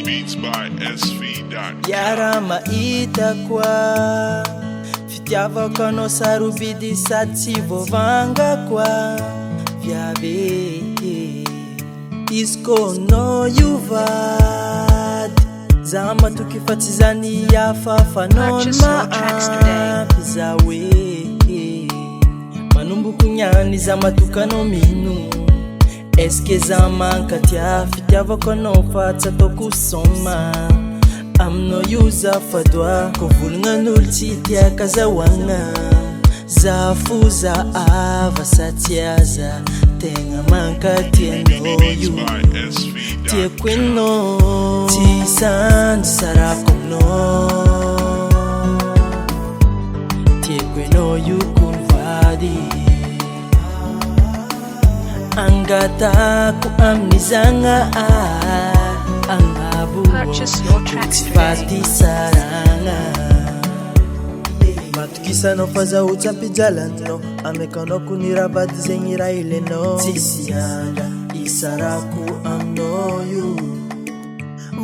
Beats by SV.com. Yara maita kwa fitiavako anao sarobidy sady tsy voavanga kwa viave izy kô nao iovady za matoky fa tsy zany hafafanao maampy za hoe manomboko niany za matoka anao mino eske za mankatia fitiavako anao fa tsy ataoko soma aminao io za fadoa kô volagna tsy tiaka zahoagna za fo za ava satsy aza tegna mankatianao io tiako enao tsy sandy sarako aminao tiako enao io kony vady angatako amin'ny zagnahary Purchase your tracks today. Matokisanao fa zaho tsampijalanao amekanao kony ravady zegny raha ilenao tsisy anga isarako aminao io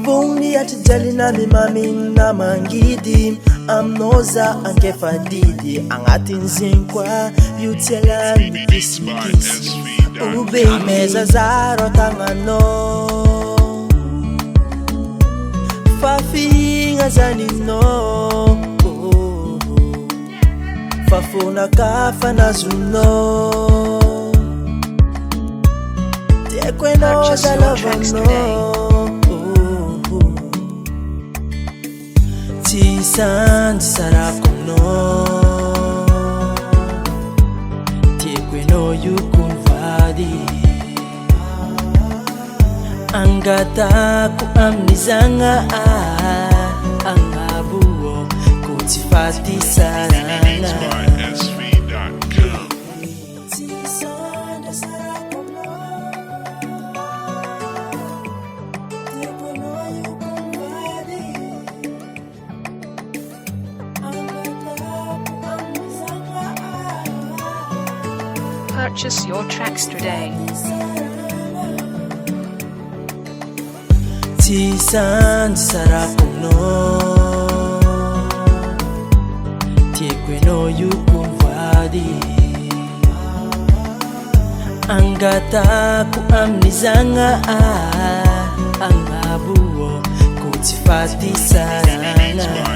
vogny atrijalina mimaminina mangidy aminao za ankefa didy agnatin' zegny koa io tsy agnany mikisikisy obe meza zaro tagnanao fafigna zaninao fafona fanazonao tiako enao zalavanao tsy sandy sarako aminao tiako enao io kony vady angatako amin'ny zagnahary agnabo kô tsy faty saragna Purchase your tracks today. tsy sandy sarako aminao tiako enao io kony vady angatako amin'ny zagnahary agnabo kô tsy faty saragna